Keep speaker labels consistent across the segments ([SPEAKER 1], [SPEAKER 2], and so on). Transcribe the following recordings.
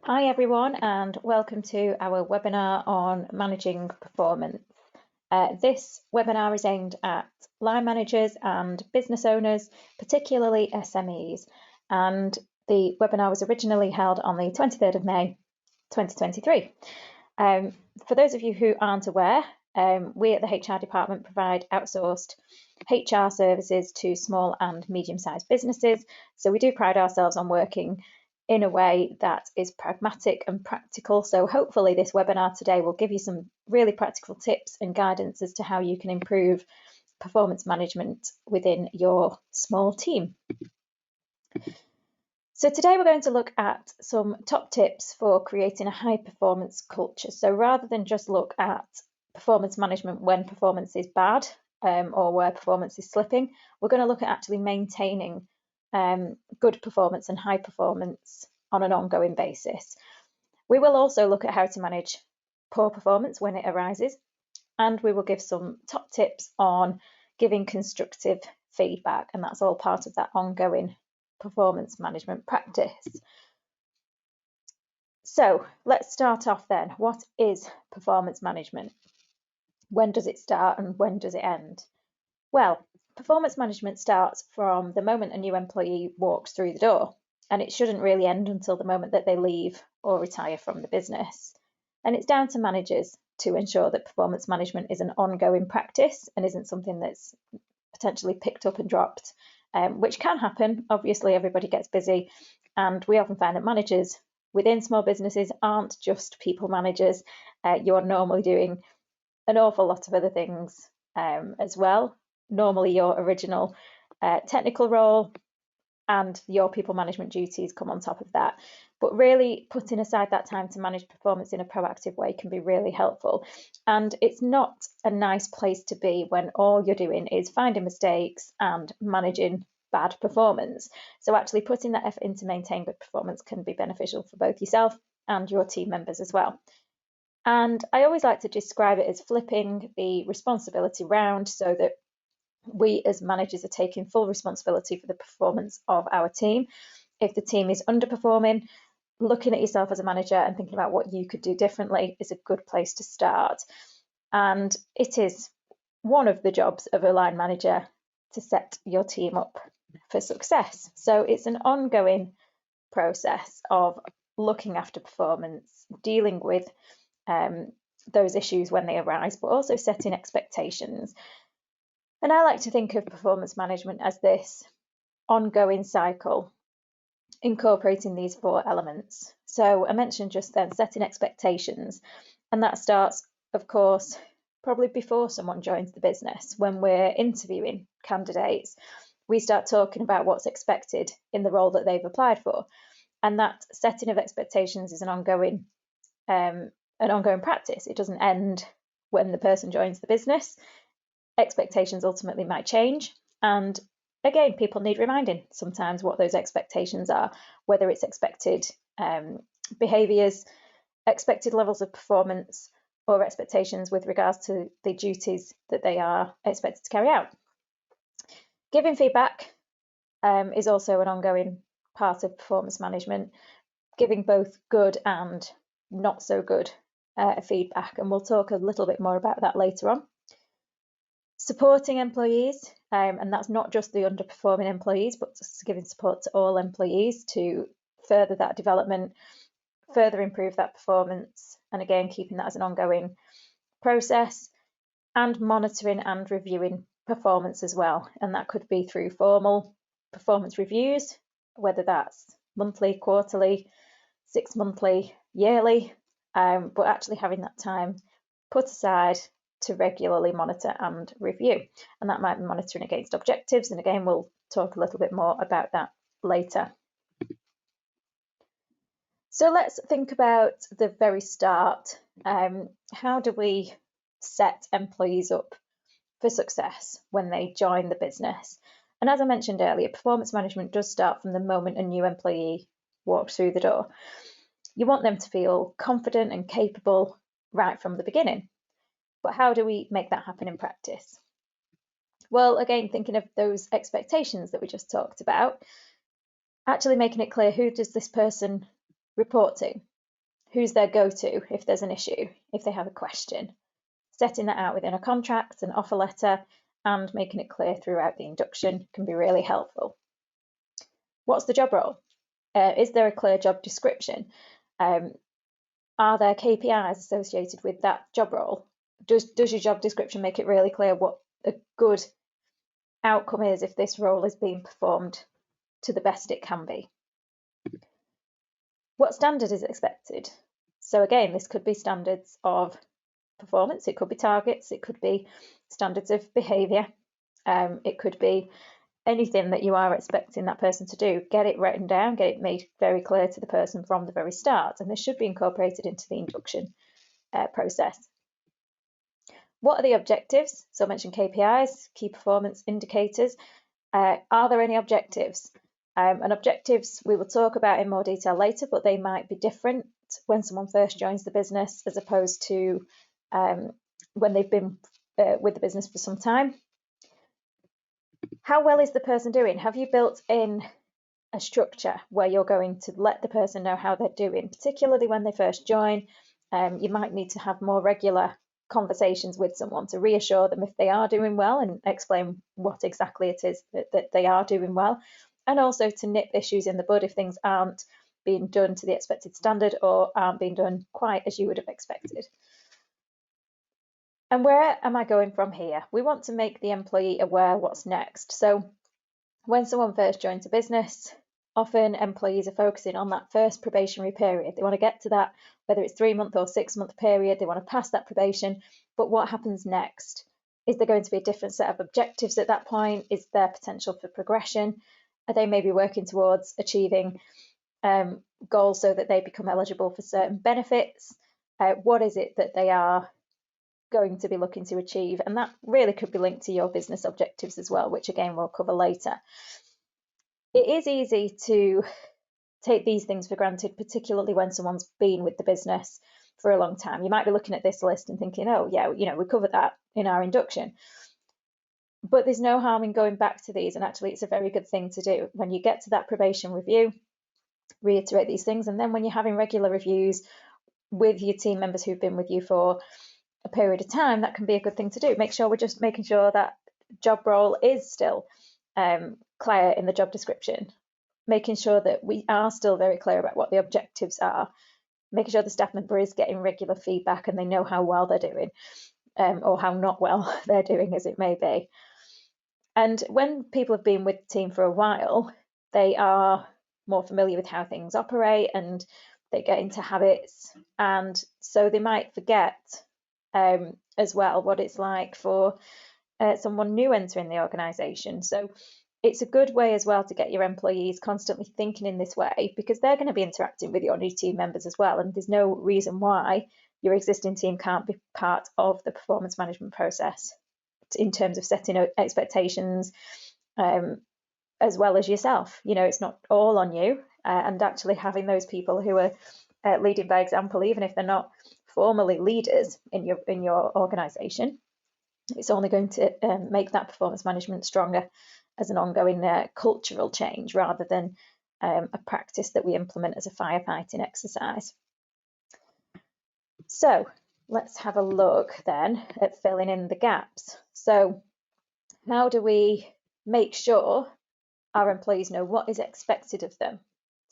[SPEAKER 1] Hi everyone, and welcome to our webinar on managing performance. This webinar is aimed at line managers and business owners, particularly SMEs, and the webinar was originally held on the 23rd of May 2023. For those of you who aren't aware, we at the HR department provide outsourced HR services to small and medium-sized businesses, so we do pride ourselves on working in a way that is pragmatic and practical. So hopefully this webinar today will give you some really practical tips and guidance as to how you can improve performance management within your small team. So today we're going to look at some top tips for creating a high performance culture. So rather than just look at performance management when performance is bad or where performance is slipping, we're going to look at actually maintaining good performance and high performance on an ongoing basis. We will also look at how to manage poor performance when it arises, and we will give some top tips on giving constructive feedback, and that's all part of that ongoing performance management practice. So let's start off then. What is performance management? When does it start and when does it end? Well, performance management starts from the moment a new employee walks through the door, and it shouldn't really end until the moment that they leave or retire from the business. And it's down to managers to ensure that performance management is an ongoing practice and isn't something that's potentially picked up and dropped, which can happen. Obviously, everybody gets busy, and we often find that managers within small businesses aren't just people managers. You're normally doing an awful lot of other things as well. Normally your original technical role and your people management duties come on top of that. But really putting aside that time to manage performance in a proactive way can be really helpful. And it's not a nice place to be when all you're doing is finding mistakes and managing bad performance. So actually putting that effort into maintain good performance can be beneficial for both yourself and your team members as well. And I always like to describe it as flipping the responsibility round so that we as managers are taking full responsibility for the performance of our team. If the team is underperforming, looking at yourself as a manager and thinking about what you could do differently is a good place to start. And it is one of the jobs of a line manager to set your team up for success. So it's an ongoing process of looking after performance, dealing with those issues when they arise, but also setting expectations. And I like to think of performance management as this ongoing cycle, incorporating these 4 elements. So I mentioned just then setting expectations, and that starts, of course, probably before someone joins the business. When we're interviewing candidates, we start talking about what's expected in the role that they've applied for. And that setting of expectations is an ongoing practice. It doesn't end when the person joins the business. Expectations ultimately might change, and again, people need reminding sometimes what those expectations are, whether it's expected behaviours, expected levels of performance, or expectations with regards to the duties that they are expected to carry out. Giving feedback is also an ongoing part of performance management, giving both good and not so good feedback, and we'll talk a little bit more about that later on. Supporting employees, and that's not just the underperforming employees, but just giving support to all employees to further that development, further improve that performance, and again, keeping that as an ongoing process, and monitoring and reviewing performance as well. And that could be through formal performance reviews, whether that's monthly, quarterly, 6 monthly, yearly, but actually having that time put aside to regularly monitor and review. And that might be monitoring against objectives. And again, we'll talk a little bit more about that later. So let's think about the very start. How do we set employees up for success when they join the business? And as I mentioned earlier, performance management does start from the moment a new employee walks through the door. You want them to feel confident and capable right from the beginning. But how do we make that happen in practice? Well, again, thinking of those expectations that we just talked about, Actually making it clear, who does this person report to? Who's their go-to if there's an issue, if they have a question? Setting that out within a contract, an offer letter, and making it clear throughout the induction can be really helpful. What's the job role? Is there a clear job description? Are there KPIs associated with that job role? Does your job description make it really clear what a good outcome is if this role is being performed to the best it can be? What standard is expected? So again, this could be standards of performance, it could be targets, it could be standards of behaviour, it could be anything that you are expecting that person to do. Get it written down, get it made very clear to the person from the very start, and this should be incorporated into the induction process. What are the objectives? So I mentioned KPIs, key performance indicators. Are there any objectives? And objectives we will talk about in more detail later, but they might be different when someone first joins the business as opposed to when they've been with the business for some time. How well is the person doing? Have you built in a structure where you're going to let the person know how they're doing, particularly when they first join? You might need to have more regular conversations with someone to reassure them if they are doing well and explain what exactly it is that they are doing well, and also to nip issues in the bud if things aren't being done to the expected standard or aren't being done quite as you would have expected. And where am I going from here? We want to make the employee aware what's next. So when someone first joins a business, often employees are focusing on that first probationary period. They want to get to that, whether it's 3-month or 6-month period, they want to pass that probation. But what happens next? Is there going to be a different set of objectives at that point? Is there potential for progression? Are they maybe working towards achieving goals so that they become eligible for certain benefits? What is it that they are going to be looking to achieve? And that really could be linked to your business objectives as well, which again we'll cover later. It is easy to take these things for granted, particularly when someone's been with the business for a long time. You might be looking at this list and thinking, oh yeah, we covered that in our induction. But there's no harm in going back to these, and actually it's a very good thing to do. When you get to that probation review, reiterate these things, and then when you're having regular reviews with your team members who've been with you for a period of time, that can be a good thing to do. Make sure we're just making sure that job role is still clear in the job description, making sure that we are still very clear about what the objectives are, making sure the staff member is getting regular feedback and they know how well they're doing, or how not well they're doing, as it may be. And when people have been with the team for a while, they are more familiar with how things operate and they get into habits, and so they might forget as well what it's like for someone new entering the organisation. So it's a good way as well to get your employees constantly thinking in this way, because they're going to be interacting with your new team members as well, and there's no reason why your existing team can't be part of the performance management process in terms of setting expectations, as well as yourself. It's not all on you, and actually having those people who are leading by example, even if they're not formally leaders in your organisation, it's only going to make that performance management stronger as an ongoing cultural change rather than a practice that we implement as a firefighting exercise. So let's have a look then at filling in the gaps. So how do we make sure our employees know what is expected of them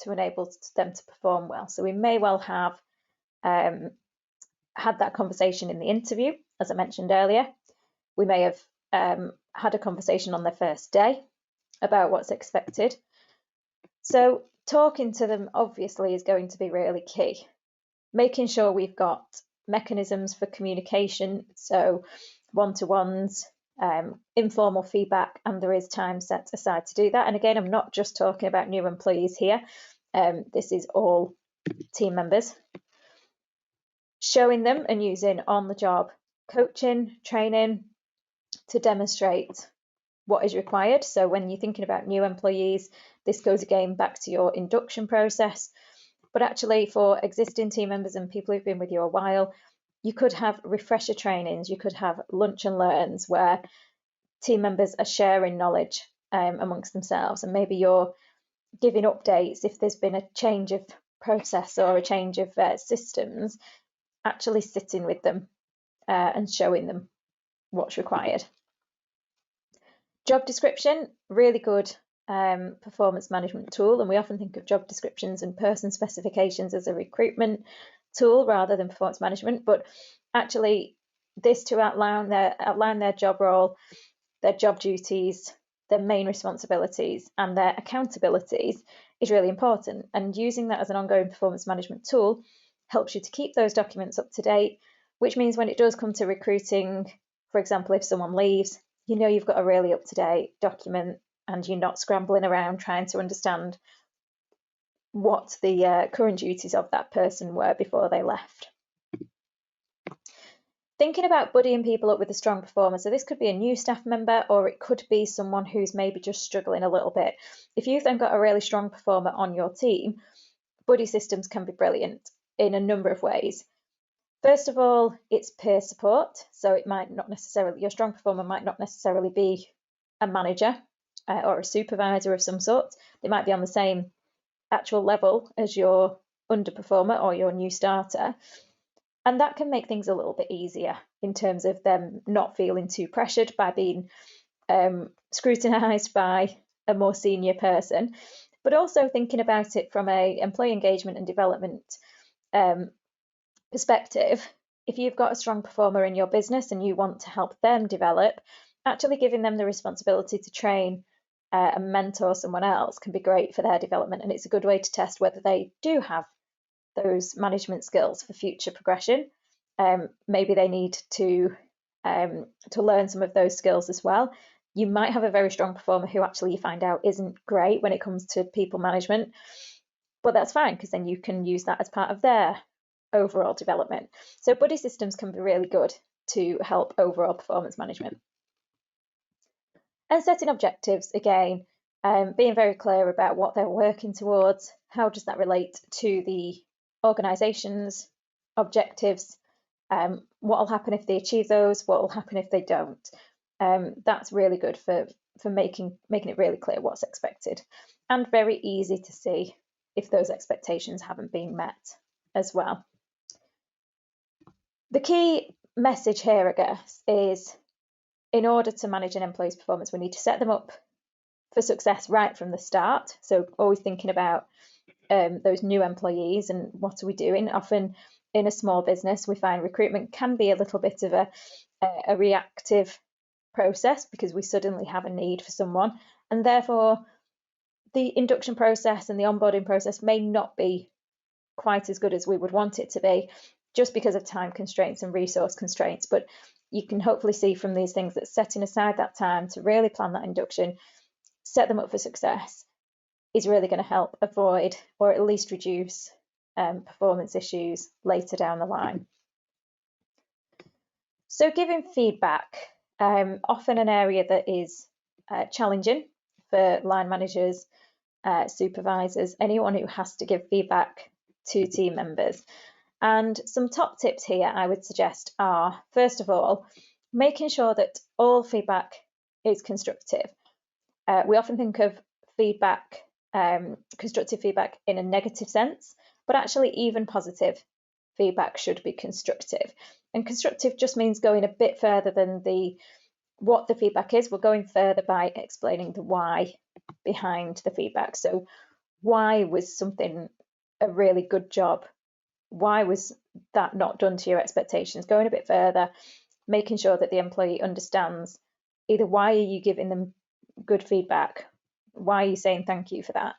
[SPEAKER 1] to enable them to perform well? So we may well have had that conversation in the interview, as I mentioned earlier. We may have had a conversation on their first day about what's expected. So talking to them obviously is going to be really key. Making sure we've got mechanisms for communication, so one-to-ones, informal feedback, and there is time set aside to do that. And again, I'm not just talking about new employees here. This is all team members. Showing them and using on-the-job coaching, training to demonstrate what is required. So when you're thinking about new employees, this goes again back to your induction process. But actually for existing team members and people who've been with you a while, you could have refresher trainings, you could have lunch and learns where team members are sharing knowledge amongst themselves, and maybe you're giving updates if there's been a change of process or a change of systems, actually sitting with them and showing them what's required. Job description, really good performance management tool, and we often think of job descriptions and person specifications as a recruitment tool rather than performance management, but actually this to outline their job role, their job duties, their main responsibilities and their accountabilities is really important, and using that as an ongoing performance management tool helps you to keep those documents up to date, which means when it does come to recruiting, for example, if someone leaves, you know you've got a really up-to-date document and you're not scrambling around trying to understand what the current duties of that person were before they left. Thinking about buddying people up with a strong performer. So this could be a new staff member, or it could be someone who's maybe just struggling a little bit. If you've then got a really strong performer on your team, buddy systems can be brilliant in a number of ways. First of all, it's peer support. So it might not necessarily, your strong performer might not necessarily be a manager or a supervisor of some sort. They might be on the same actual level as your underperformer or your new starter. And that can make things a little bit easier in terms of them not feeling too pressured by being scrutinised by a more senior person, but also thinking about it from a employee engagement and development perspective. If you've got a strong performer in your business and you want to help them develop, actually giving them the responsibility to train and mentor someone else can be great for their development, and it's a good way to test whether they do have those management skills for future progression. Maybe they need to learn some of those skills as well. You might have a very strong performer who actually you find out isn't great when it comes to people management, but that's fine because then you can use that as part of their overall development. So buddy systems can be really good to help overall performance management. And setting objectives, again, being very clear about what they're working towards, how does that relate to the organisation's objectives, what will happen if they achieve those, what will happen if they don't. That's really good for making it really clear what's expected, and very easy to see if those expectations haven't been met as well. The key message here, I guess, is in order to manage an employee's performance, we need to set them up for success right from the start. So always thinking about those new employees and what are we doing. Often in a small business, we find recruitment can be a little bit of a reactive process because we suddenly have a need for someone, and therefore the induction process and the onboarding process may not be quite as good as we would want it to be, just because of time constraints and resource constraints. But you can hopefully see from these things that setting aside that time to really plan that induction, set them up for success, is really going to help avoid or at least reduce performance issues later down the line. So giving feedback, often an area that is challenging for line managers, supervisors, anyone who has to give feedback to team members. And some top tips here I would suggest are, first of all, making sure that all feedback is constructive. We often think of feedback, constructive feedback in a negative sense, but actually even positive feedback should be constructive. And constructive just means going a bit further than what the feedback is. We're going further by explaining the why behind the feedback. So why was something a really good job? Why was that not done to your expectations? Going a bit further, making sure that the employee understands either why are you giving them good feedback, why are you saying thank you for that,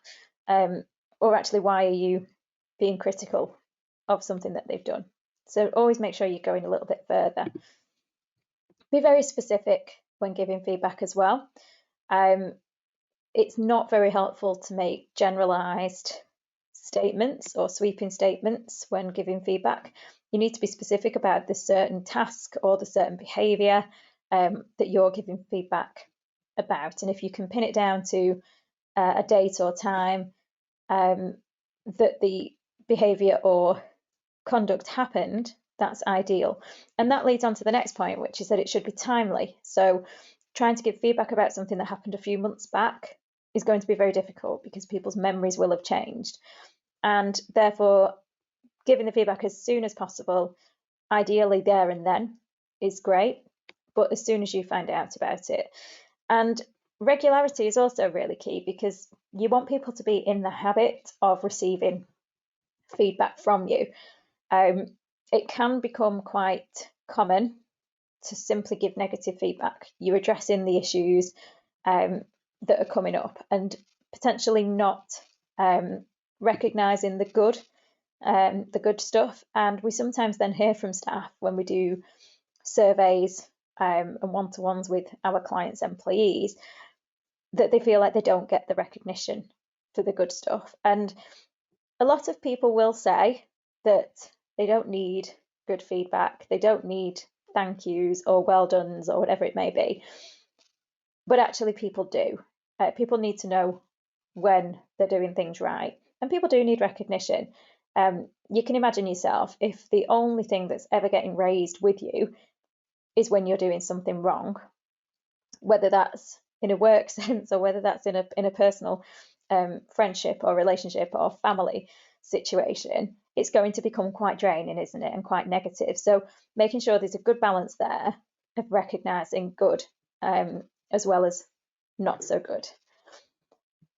[SPEAKER 1] or actually why are you being critical of something that they've done. So always make sure you're going a little bit further. Be very specific when giving feedback as well. It's not very helpful to make generalized statements or sweeping statements when giving feedback. You need to be specific about the certain task or the certain behaviour that you're giving feedback about. And if you can pin it down to a date or time that the behaviour or conduct happened, that's ideal. And that leads on to the next point, which is that it should be timely. So trying to give feedback about something that happened a few months back is going to be very difficult because people's memories will have changed. And therefore, giving the feedback as soon as possible, ideally there and then, is great, but as soon as you find out about it. And regularity is also really key, because you want people to be in the habit of receiving feedback from you. It can become quite common to simply give negative feedback. You're addressing the issues that are coming up and potentially not recognising the good stuff. And we sometimes then hear from staff when we do surveys and one-to-ones with our clients' employees that they feel like they don't get the recognition for the good stuff. And a lot of people will say that they don't need good feedback, they don't need thank yous or well dones or whatever it may be. But actually people do. People need to know when they're doing things right. And people do need recognition. You can imagine yourself, if the only thing that's ever getting raised with you is when you're doing something wrong, whether that's in a work sense or whether that's in a personal friendship or relationship or family situation, it's going to become quite draining, isn't it? And quite negative. So making sure there's a good balance there of recognising good as well as not so good.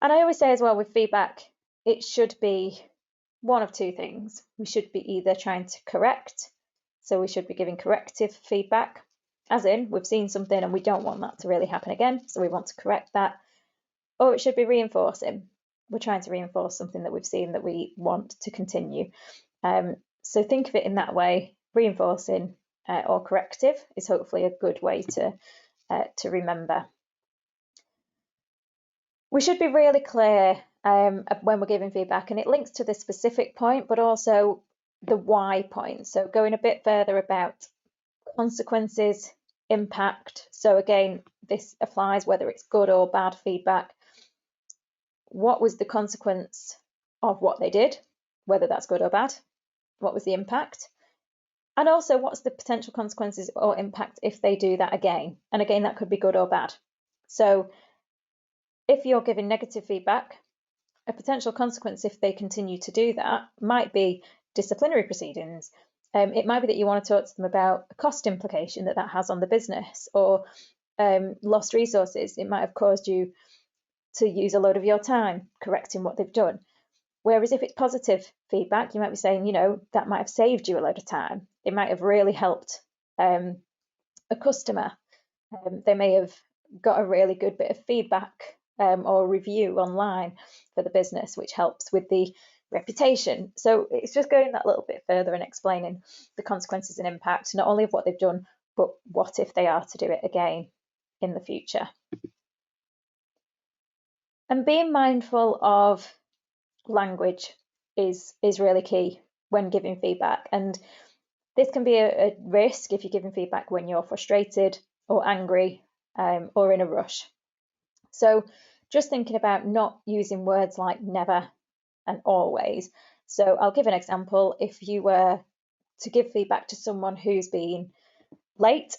[SPEAKER 1] And I always say as well with feedback, it should be one of two things. We should be either trying to correct, so we should be giving corrective feedback, as in we've seen something and we don't want that to really happen again, so we want to correct that. Or it should be reinforcing. We're trying to reinforce something that we've seen that we want to continue. So think of it in that way. Reinforcing or corrective is hopefully a good way to remember. We should be really clear when we're giving feedback, and it links to the specific point, but also the why point. So going a bit further about consequences, impact. So again, this applies whether it's good or bad feedback. What was the consequence of what they did, whether that's good or bad? What was the impact? And also, what's the potential consequences or impact if they do that again? And again, that could be good or bad. So if you're giving negative feedback, a potential consequence if they continue to do that might be disciplinary proceedings. It might be that you want to talk to them about a cost implication that has on the business, or lost resources. It might have caused you to use a load of your time correcting what they've done. Whereas if it's positive feedback, you might be saying, that might have saved you a load of time. It might have really helped a customer. They may have got a really good bit of feedback or review online for the business, which helps with the reputation. So it's just going that little bit further and explaining the consequences and impact, not only of what they've done, but what if they are to do it again in the future. And being mindful of language is really key when giving feedback. And this can be a risk if you're giving feedback when you're frustrated or angry or in a rush. So just thinking about not using words like never and always. So I'll give an example. If you were to give feedback to someone who's been late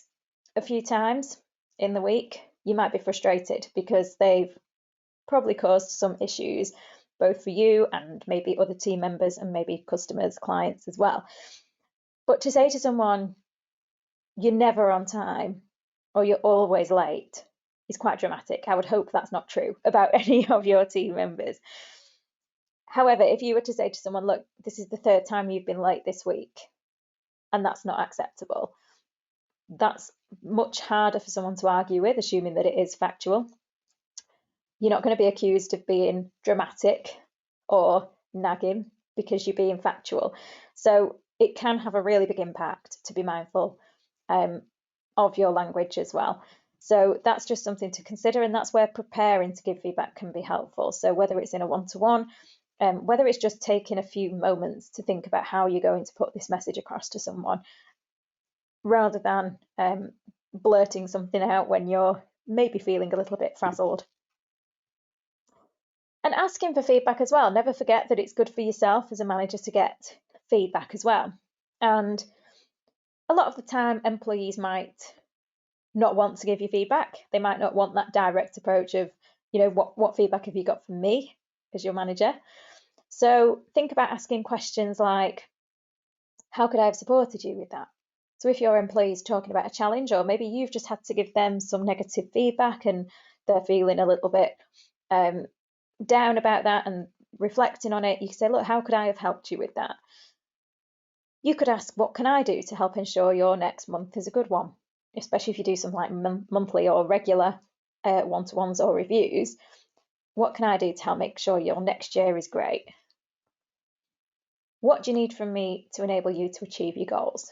[SPEAKER 1] a few times in the week, you might be frustrated because they've probably caused some issues, both for you and maybe other team members and maybe customers, clients as well. But to say to someone, you're never on time or you're always late is quite dramatic. I would hope that's not true about any of your team members. However, if you were to say to someone, look, this is the third time you've been late this week, and that's not acceptable, that's much harder for someone to argue with, assuming that it is factual. You're not going to be accused of being dramatic or nagging because you're being factual. So it can have a really big impact to be mindful of your language as well. So that's just something to consider, and that's where preparing to give feedback can be helpful. So whether it's in a one-to-one, whether it's just taking a few moments to think about how you're going to put this message across to someone, rather than blurting something out when you're maybe feeling a little bit frazzled. And asking for feedback as well. Never forget that it's good for yourself as a manager to get feedback as well. And a lot of the time, employees might not want to give you feedback. They might not want that direct approach of, what feedback have you got from me as your manager? So think about asking questions like, how could I have supported you with that? So if your employee is talking about a challenge, or maybe you've just had to give them some negative feedback and they're feeling a little bit down about that and reflecting on it, you can say, look, how could I have helped you with that? You could ask, what can I do to help ensure your next month is a good one? Especially if you do something like monthly or regular one-to-ones or reviews. What can I do to help make sure your next year is great? What do you need from me to enable you to achieve your goals?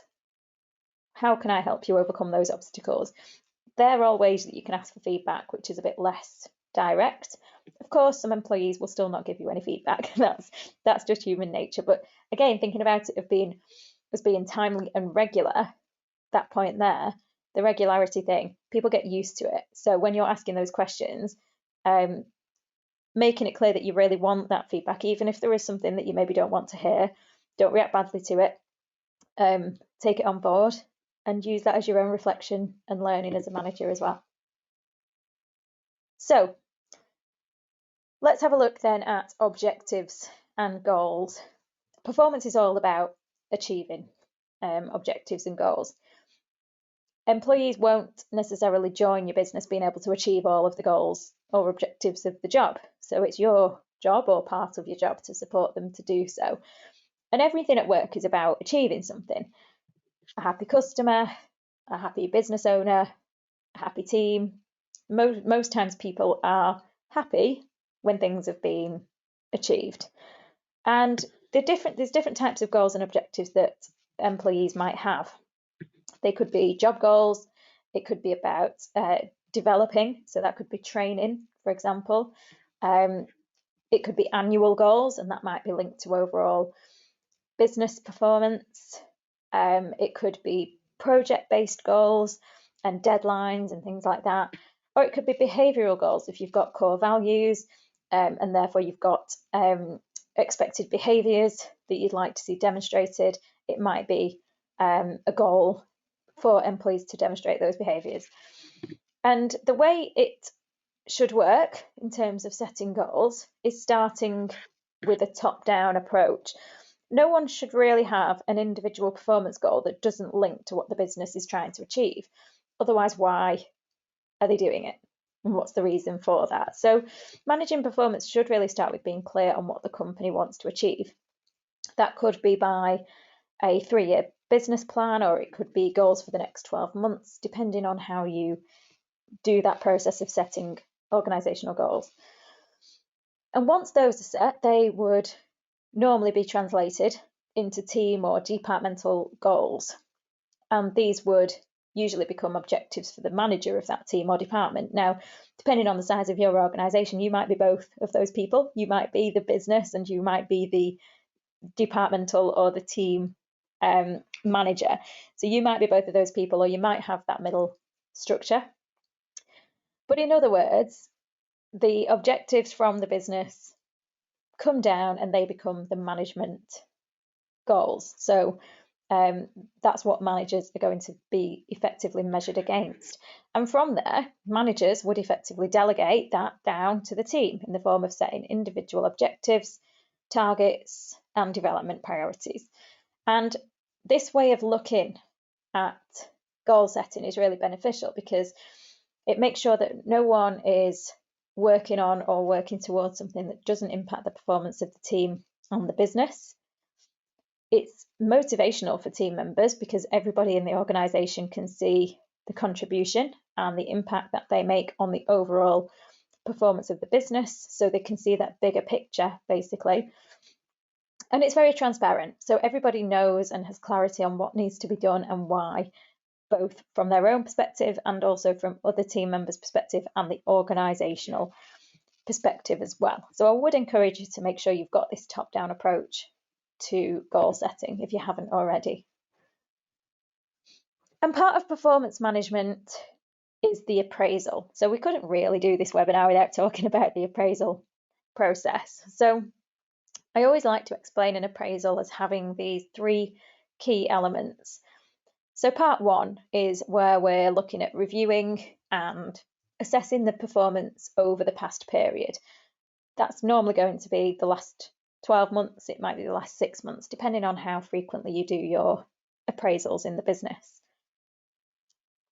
[SPEAKER 1] How can I help you overcome those obstacles? They're all ways that you can ask for feedback, which is a bit less direct. Of course, some employees will still not give you any feedback. That's just human nature. But again, thinking about it as being timely and regular, that point there, the regularity thing, people get used to it. So when you're asking those questions, making it clear that you really want that feedback, even if there is something that you maybe don't want to hear, don't react badly to it. Take it on board and use that as your own reflection and learning as a manager as well. So let's have a look then at objectives and goals. Performance is all about achieving objectives and goals. Employees won't necessarily join your business being able to achieve all of the goals or objectives of the job. So it's your job or part of your job to support them to do so. And everything at work is about achieving something. A happy customer, a happy business owner, a happy team. Most times people are happy when things have been achieved. And there's different types of goals and objectives that employees might have. They could be job goals. It could be about developing. So that could be training, for example. It could be annual goals, and that might be linked to overall business performance. It could be project-based goals and deadlines and things like that. Or it could be behavioural goals if you've got core values and therefore you've got expected behaviours that you'd like to see demonstrated. It might be a goal for employees to demonstrate those behaviours. And the way it should work in terms of setting goals is starting with a top-down approach. No one should really have an individual performance goal that doesn't link to what the business is trying to achieve. Otherwise, why are they doing it? And what's the reason for that? So managing performance should really start with being clear on what the company wants to achieve. That could be by a 3-year business plan, or it could be goals for the next 12 months, depending on how you do that process of setting organisational goals. And once those are set, they would normally be translated into team or departmental goals. And these would usually become objectives for the manager of that team or department. Now, depending on the size of your organisation, you might be both of those people. You might be the business and you might be the departmental or the team manager. So you might be both of those people, or you might have that middle structure. But in other words, the objectives from the business come down and they become the management goals. So that's what managers are going to be effectively measured against. And from there, managers would effectively delegate that down to the team in the form of setting individual objectives, targets, and development priorities. And this way of looking at goal setting is really beneficial because it makes sure that no one is working on or working towards something that doesn't impact the performance of the team and the business. It's motivational for team members because everybody in the organisation can see the contribution and the impact that they make on the overall performance of the business, so they can see that bigger picture, basically. And it's very transparent, so everybody knows and has clarity on what needs to be done and why, both from their own perspective and also from other team members' perspective and the organisational perspective as well. So I would encourage you to make sure you've got this top-down approach to goal setting if you haven't already. And part of performance management is the appraisal. So we couldn't really do this webinar without talking about the appraisal process. So I always like to explain an appraisal as having these 3 key elements. So part 1 is where we're looking at reviewing and assessing the performance over the past period. That's normally going to be the last 12 months, it might be the last 6 months, depending on how frequently you do your appraisals in the business.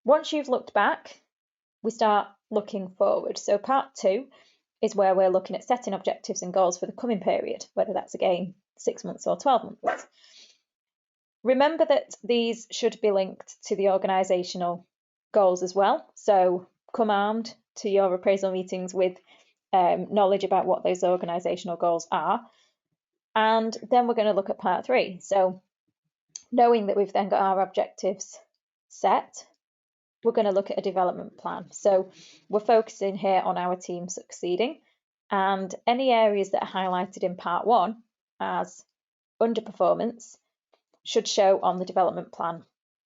[SPEAKER 1] Once you've looked back, we start looking forward. So part 2 is where we're looking at setting objectives and goals for the coming period, whether that's again 6 months or 12 months. Remember that these should be linked to the organisational goals as well. So come armed to your appraisal meetings with knowledge about what those organisational goals are. And then we're going to look at part 3. So knowing that we've then got our objectives set, we're going to look at a development plan. So we're focusing here on our team succeeding, and any areas that are highlighted in part 1 as underperformance should show on the development plan,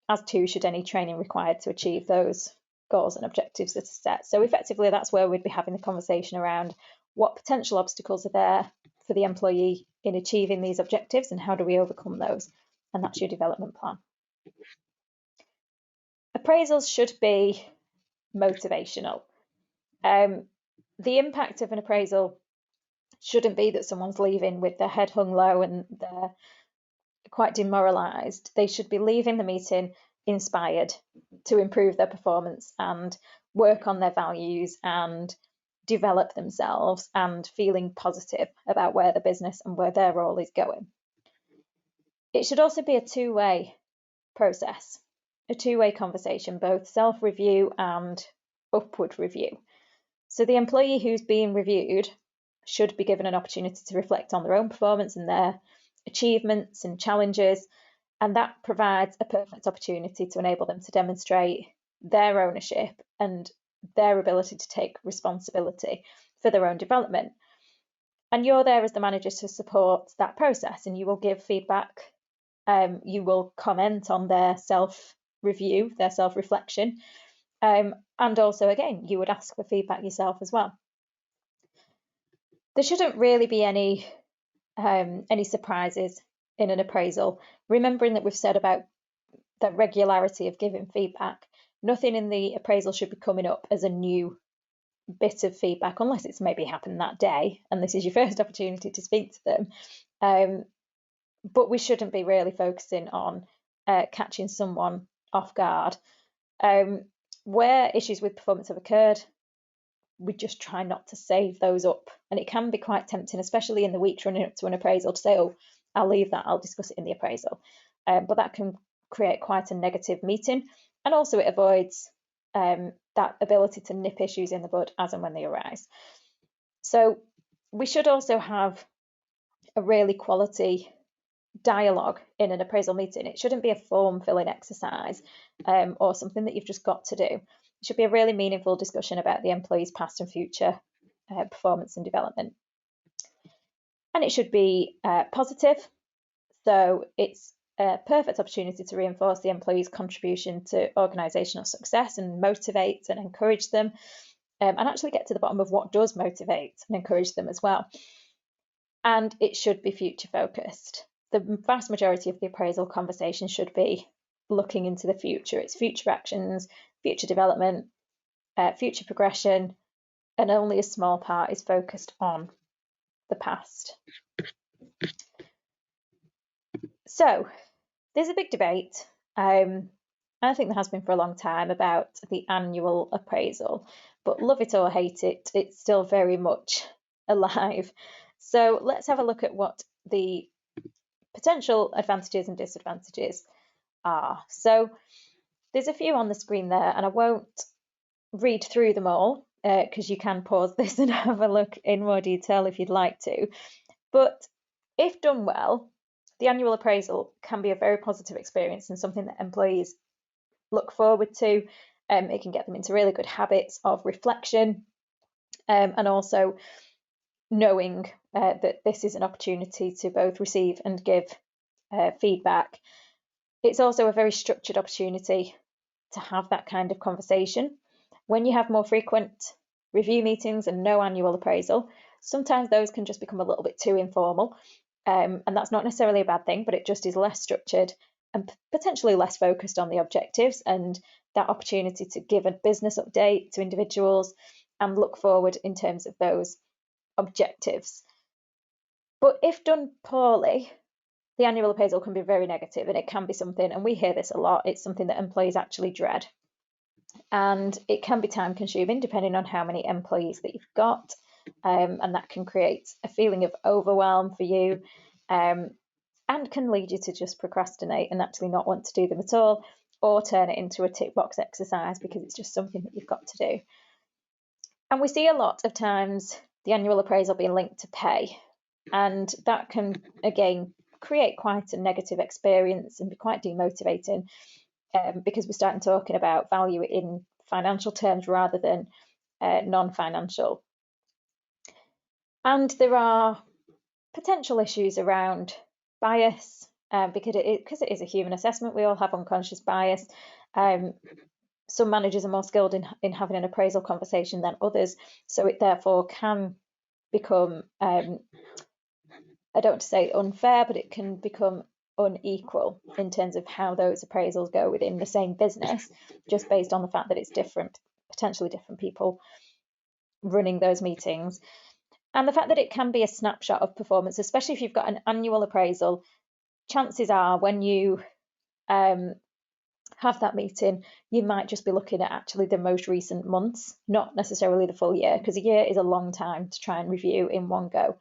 [SPEAKER 1] as too should any training required to achieve those goals and objectives that are set. So effectively, that's where we'd be having the conversation around what potential obstacles are there for the employee in achieving these objectives and how do we overcome those, and that's your development plan. Appraisals should be motivational. The impact of an appraisal shouldn't be that someone's leaving with their head hung low and they're quite demoralised. They should be leaving the meeting inspired to improve their performance and work on their values and develop themselves and feeling positive about where the business and where their role is going. It should also be a two-way process, a two-way conversation, both self-review and upward review. So the employee who's being reviewed should be given an opportunity to reflect on their own performance and their achievements and challenges, and that provides a perfect opportunity to enable them to demonstrate their ownership and their ability to take responsibility for their own development. And you're there as the manager to support that process, and you will give feedback, you will comment on their self-review, their self-reflection, and also, again, you would ask for feedback yourself as well. There shouldn't really be any surprises in an appraisal, remembering that we've said about the regularity of giving feedback. Nothing in the appraisal should be coming up as a new bit of feedback, unless it's maybe happened that day and this is your first opportunity to speak to them. But we shouldn't be really focusing on catching someone off guard. Where issues with performance have occurred, we just try not to save those up. And it can be quite tempting, especially in the weeks running up to an appraisal, to say, oh, I'll leave that, I'll discuss it in the appraisal. But that can create quite a negative meeting. And also it avoids that ability to nip issues in the bud as and when they arise. So we should also have a really quality dialogue in an appraisal meeting. It shouldn't be a form filling exercise or something that you've just got to do. It should be a really meaningful discussion about the employee's past and future performance and development. And it should be positive. So it's a perfect opportunity to reinforce the employee's contribution to organisational success and motivate and encourage them, and actually get to the bottom of what does motivate and encourage them as well. And it should be future focused. The vast majority of the appraisal conversation should be looking into the future. It's future actions, future development, future progression, and only a small part is focused on the past. So there's a big debate, I think there has been for a long time, about the annual appraisal, but love it or hate it, it's still very much alive. So let's have a look at what the potential advantages and disadvantages are. So there's a few on the screen there, and I won't read through them all because you can pause this and have a look in more detail if you'd like to. But if done well, the annual appraisal can be a very positive experience and something that employees look forward to. It can get them into really good habits of reflection and also knowing that this is an opportunity to both receive and give feedback. It's also a very structured opportunity to have that kind of conversation. When you have more frequent review meetings and no annual appraisal, sometimes those can just become a little bit too informal. And that's not necessarily a bad thing, but it just is less structured and potentially less focused on the objectives and that opportunity to give a business update to individuals and look forward in terms of those objectives. But if done poorly, the annual appraisal can be very negative, and it can be something, and we hear this a lot, it's something that employees actually dread. And it can be time consuming depending on how many employees that you've got. And that can create a feeling of overwhelm for you, and can lead you to just procrastinate and actually not want to do them at all, or turn it into a tick box exercise because it's just something that you've got to do. And we see a lot of times the annual appraisal being linked to pay, and that can again create quite a negative experience and be quite demotivating, because we're starting talking about value in financial terms rather than non-financial. And there are potential issues around bias, because it is a human assessment. We all have unconscious bias. Some managers are more skilled in having an appraisal conversation than others, so it therefore can become, I don't want to say unfair, but it can become unequal in terms of how those appraisals go within the same business, just based on the fact that it's potentially different people running those meetings. And the fact that it can be a snapshot of performance, especially if you've got an annual appraisal, chances are when you have that meeting, you might just be looking at actually the most recent months, not necessarily the full year, because a year is a long time to try and review in one go.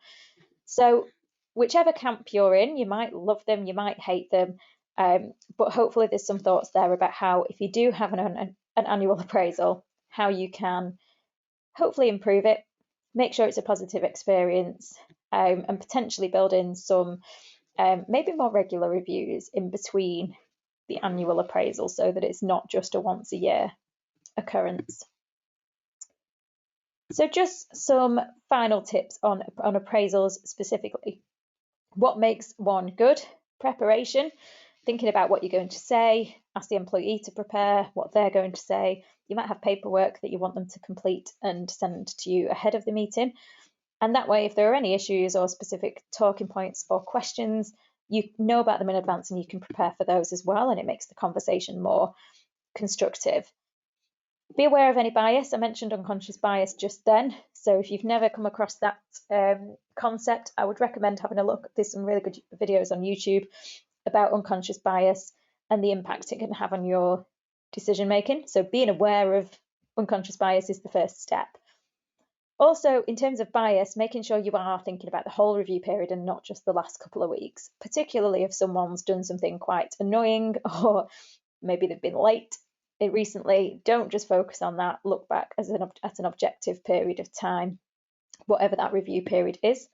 [SPEAKER 1] So whichever camp you're in, you might love them, you might hate them, but hopefully there's some thoughts there about how, if you do have an annual appraisal, how you can hopefully improve it, make sure it's a positive experience, and potentially build in some maybe more regular reviews in between the annual appraisal, so that it's not just a once a year occurrence. So just some final tips on appraisals specifically. What makes one good? Preparation, thinking about what you're going to say, ask the employee to prepare what they're going to say. You might have paperwork that you want them to complete and send to you ahead of the meeting. And that way, if there are any issues or specific talking points or questions, you know about them in advance and you can prepare for those as well, and it makes the conversation more constructive. Be aware of any bias. I mentioned unconscious bias just then. So if you've never come across that concept, I would recommend having a look. There's some really good videos on YouTube about unconscious bias and the impact it can have on your decision making. So being aware of unconscious bias is the first step. Also, in terms of bias, making sure you are thinking about the whole review period and not just the last couple of weeks, particularly if someone's done something quite annoying or maybe they've been late recently. Don't just focus on that. Look back at an objective period of time, whatever that review period is.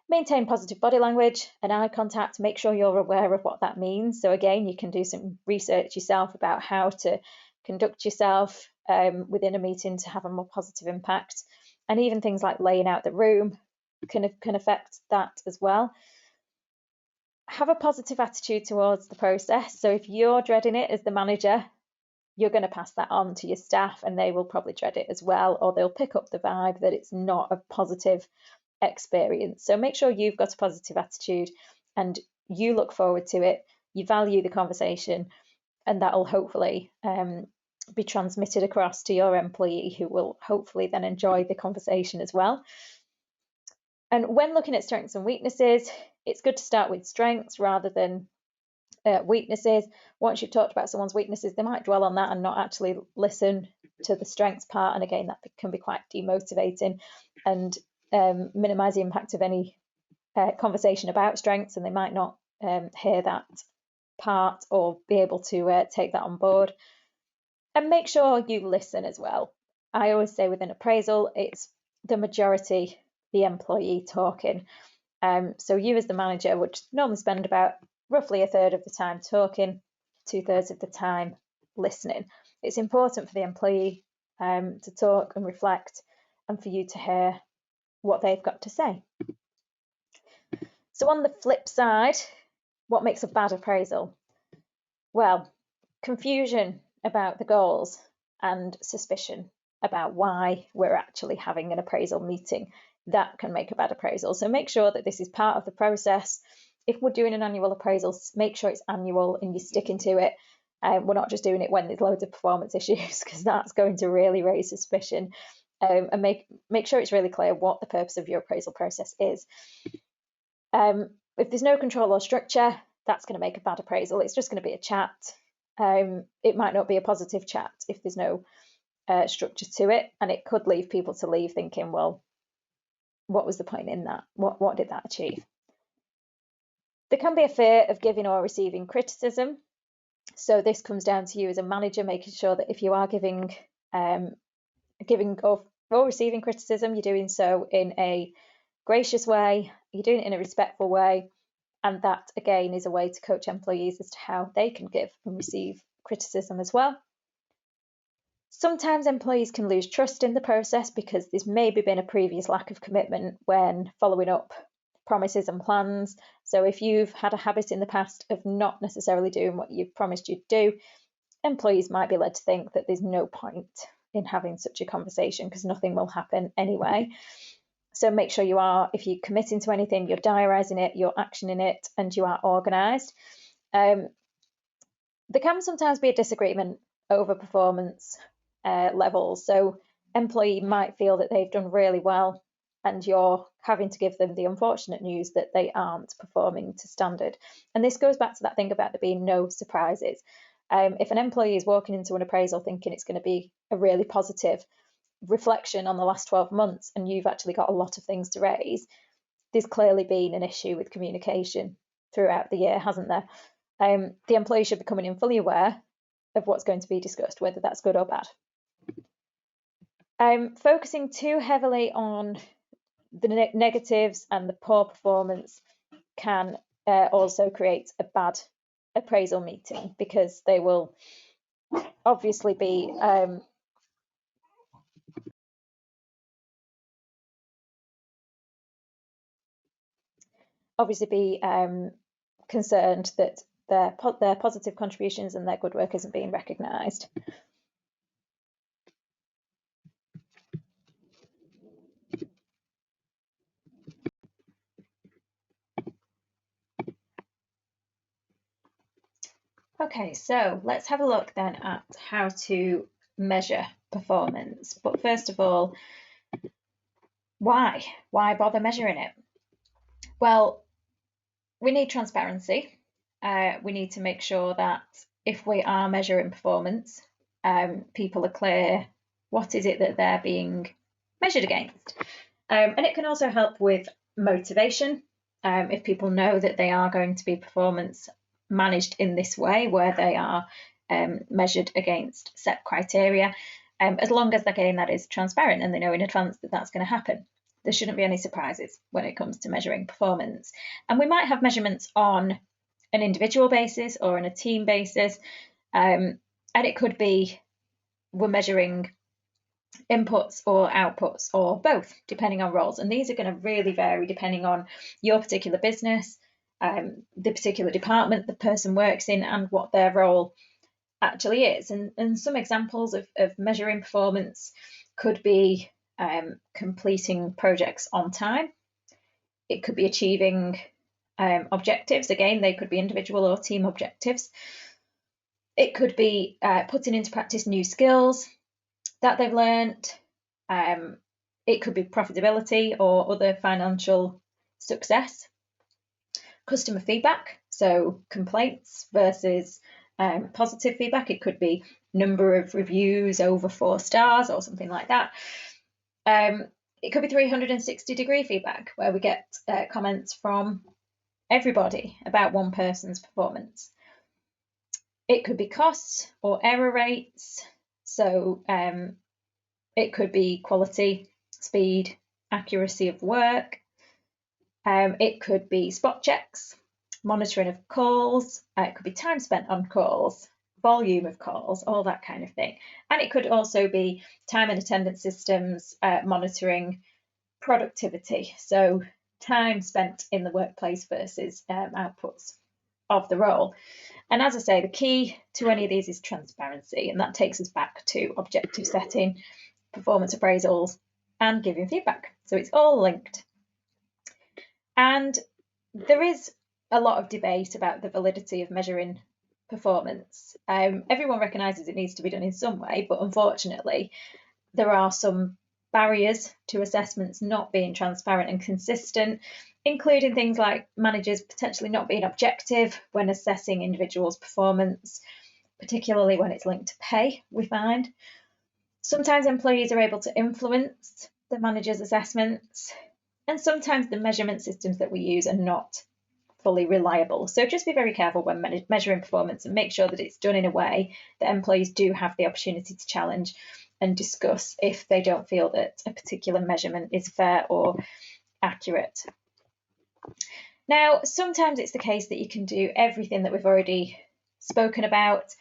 [SPEAKER 1] Maintain positive body language and eye contact. Make sure you're aware of what that means. So again, you can do some research yourself about how to conduct yourself within a meeting to have a more positive impact. And even things like laying out the room can affect that as well. Have a positive attitude towards the process. So if you're dreading it as the manager, you're going to pass that on to your staff and they will probably dread it as well, or they'll pick up the vibe that it's not a positive experience. So make sure you've got a positive attitude and you look forward to it, you value the conversation, and that will hopefully be transmitted across to your employee, who will hopefully then enjoy the conversation as well. And when looking at strengths and weaknesses, it's good to start with strengths rather than weaknesses. Once you've talked about someone's weaknesses, they might dwell on that and not actually listen to the strengths part. And again, that can be quite demotivating and minimize the impact of any conversation about strengths, and they might not hear that part or be able to take that on board. And make sure you listen as well. I always say with an appraisal, it's the majority, the employee talking. So you as the manager would normally spend about roughly a third of the time talking, 2/3 of the time listening. It's important for the employee to talk and reflect and for you to hear what they've got to say. So on the flip side, what makes a bad appraisal? Well, confusion about the goals and suspicion about why we're actually having an appraisal meeting. That can make a bad appraisal. So make sure that this is part of the process if we're doing an annual appraisal, make sure it's annual and you're sticking to it. We're not just doing it when there's loads of performance issues, because that's going to really raise suspicion. And make sure it's really clear what the purpose of your appraisal process is. If there's no control or structure, that's going to make a bad appraisal. It's just going to be a chat. It might not be a positive chat if there's no structure to it, and it could leave people to leave thinking, well, what was the point in that? What did that achieve? There can be a fear of giving or receiving criticism. So this comes down to you as a manager, making sure that if you are giving or receiving criticism, you're doing so in a gracious way, you're doing it in a respectful way, and that again is a way to coach employees as to how they can give and receive criticism as well. Sometimes employees can lose trust in the process because there's maybe been a previous lack of commitment when following up promises and plans. So if you've had a habit in the past of not necessarily doing what you've promised you'd do, employees might be led to think that there's no point in having such a conversation because nothing will happen anyway. So make sure you are, if you're committing to anything, you're diarising it, you're actioning it, and you are organised. There can sometimes be a disagreement over performance levels. So employee might feel that they've done really well and you're having to give them the unfortunate news that they aren't performing to standard. And this goes back to that thing about there being no surprises. If an employee is walking into an appraisal thinking it's going to be a really positive reflection on the last 12 months and you've actually got a lot of things to raise, there's clearly been an issue with communication throughout the year, hasn't there? The employee should be coming in fully aware of what's going to be discussed, whether that's good or bad. Focusing too heavily on the negatives and the poor performance can also create a bad appraisal meeting, because they will obviously be concerned that their positive contributions and their good work isn't being recognised. Okay, so let's have a look then at how to measure performance. But first of all, why? Why bother measuring it? Well, we need transparency. We need to make sure that if we are measuring performance, people are clear what is it that they're being measured against. And it can also help with motivation. If people know that they are going to be performance managed in this way, where they are measured against set criteria, as long as again that is transparent and they know in advance that that's going to happen. There shouldn't be any surprises when it comes to measuring performance. And we might have measurements on an individual basis or on a team basis, and it could be we're measuring inputs or outputs or both, depending on roles. And these are going to really vary depending on your particular business, the particular department the person works in, and what their role actually is. And some examples of measuring performance could be completing projects on time. It could be achieving objectives. Again, they could be individual or team objectives. It could be putting into practice new skills that they've learnt. It could be profitability or other financial success. Customer feedback, so complaints versus positive feedback. It could be number of reviews over 4 stars or something like that. It could be 360-degree feedback, where we get comments from everybody about one person's performance. It could be costs or error rates. So it could be quality, speed, accuracy of work. It could be spot checks, monitoring of calls. It could be time spent on calls, volume of calls, all that kind of thing. And it could also be time and attendance systems, monitoring productivity. So time spent in the workplace versus outputs of the role. And as I say, the key to any of these is transparency, and that takes us back to objective setting, performance appraisals, and giving feedback. So it's all linked. And there is a lot of debate about the validity of measuring performance. Everyone recognises it needs to be done in some way, but unfortunately, there are some barriers to assessments not being transparent and consistent, including things like managers potentially not being objective when assessing individuals' performance, particularly when it's linked to pay, we find. Sometimes employees are able to influence the manager's assessments, and sometimes the measurement systems that we use are not fully reliable. So just be very careful when measuring performance and make sure that it's done in a way that employees do have the opportunity to challenge and discuss if they don't feel that a particular measurement is fair or accurate. Now, sometimes it's the case that you can do everything that we've already spoken about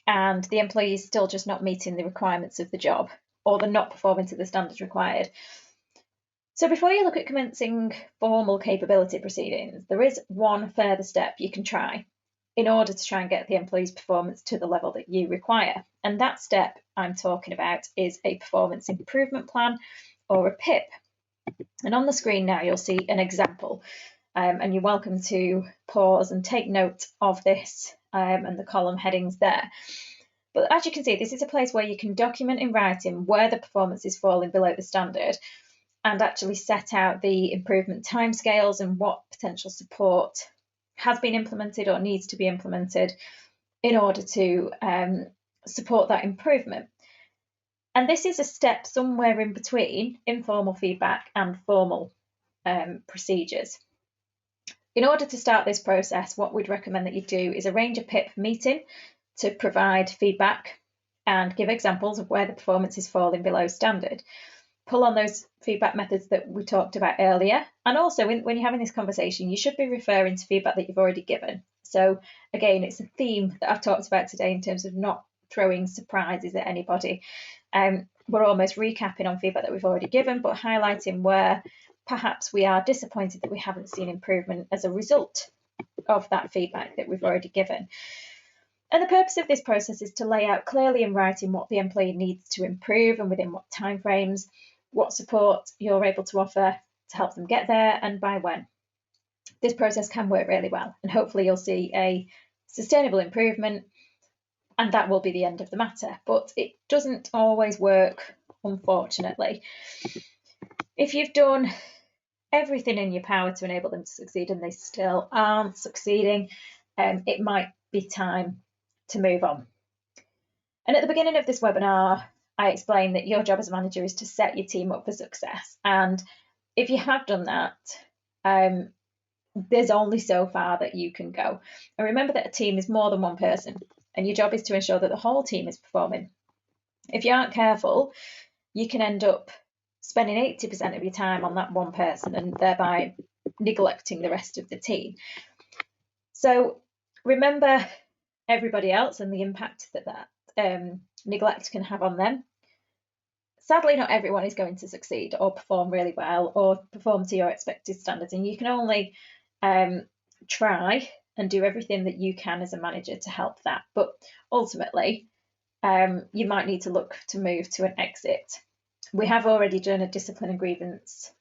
[SPEAKER 1] and the employee is still just not meeting the requirements of the job, or they're not performing to the standards required. So before you look at commencing formal capability proceedings, there is one further step you can try in order to try and get the employee's performance to the level that you require. And that step I'm talking about is a performance improvement plan, or a PIP. And on the screen now, you'll see an example. And you're welcome to pause and take note of this and the column headings there. But as you can see, this is a place where you can document in writing where the performance is falling below the standard and actually set out the improvement timescales and what potential support has been implemented or needs to be implemented in order to support that improvement. And this is a step somewhere in between informal feedback and formal procedures. In order to start this process, what we'd recommend that you do is arrange a PIP meeting to provide feedback and give examples of where the performance is falling below standard. Pull on those feedback methods that we talked about earlier. And also, when you're having this conversation, you should be referring to feedback that you've already given. So again, it's a theme that I've talked about today in terms of not throwing surprises at anybody. We're almost recapping on feedback that we've already given, but highlighting where perhaps we are disappointed that we haven't seen improvement as a result of that feedback that we've already given. And the purpose of this process is to lay out clearly in writing what the employee needs to improve and within what timeframes, what support you're able to offer to help them get there, and by when. This process can work really well, and hopefully you'll see a sustainable improvement, and that will be the end of the matter. But it doesn't always work, unfortunately. If you've done everything in your power to enable them to succeed and they still aren't succeeding, it might be time to move on. And at the beginning of this webinar, I explained that your job as a manager is to set your team up for success. And if you have done that, there's only so far that you can go. And remember that a team is more than one person, and your job is to ensure that the whole team is performing. If you aren't careful, you can end up spending 80% of your time on that one person and thereby neglecting the rest of the team. So remember everybody else and the impact that neglect can have on them. Sadly, not everyone is going to succeed or perform really well or perform to your expected standards, and you can only try and do everything that you can as a manager to help that. But ultimately, you might need to look to move to an exit. We have already done a discipline and grievance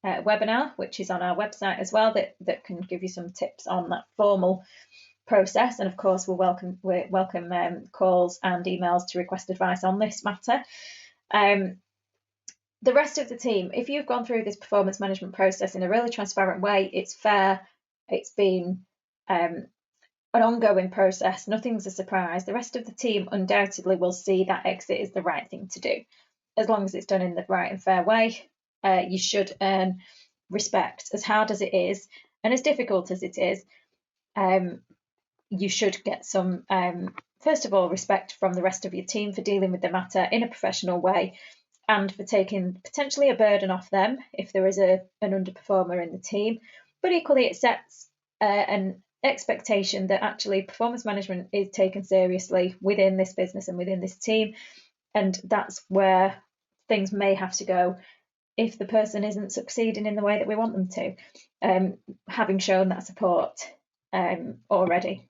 [SPEAKER 1] webinar, which is on our website as well, that can give you some tips on that formal process. And of course, we welcome calls and emails to request advice on this matter. The rest of the team, if you've gone through this performance management process in a really transparent way, it's fair, it's been an ongoing process, nothing's a surprise. The rest of the team undoubtedly will see that exit is the right thing to do. As long as it's done in the right and fair way, you should earn respect. As hard as it is, and as difficult as it is, you should get some, first of all, respect from the rest of your team for dealing with the matter in a professional way and for taking potentially a burden off them if there is an underperformer in the team. But equally, it sets an expectation that actually performance management is taken seriously within this business and within this team. And that's where things may have to go if the person isn't succeeding in the way that we want them to, having shown that support already.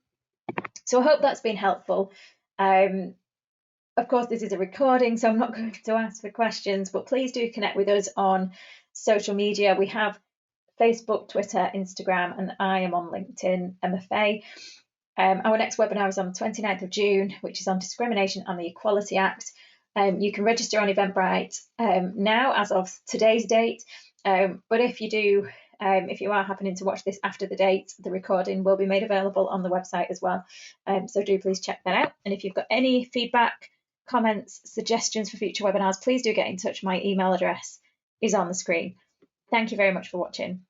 [SPEAKER 1] So I hope that's been helpful. Of course, this is a recording, so I'm not going to ask for questions, but please do connect with us on social media. We have Facebook, Twitter, Instagram, and I am on LinkedIn, MFA. Our next webinar is on the 29th of June, which is on discrimination and the Equality Act. You can register on Eventbrite now as of today's date, but if you are happening to watch this after the date, the recording will be made available on the website as well. So do please check that out. And if you've got any feedback, comments, suggestions for future webinars, please do get in touch. My email address is on the screen. Thank you very much for watching.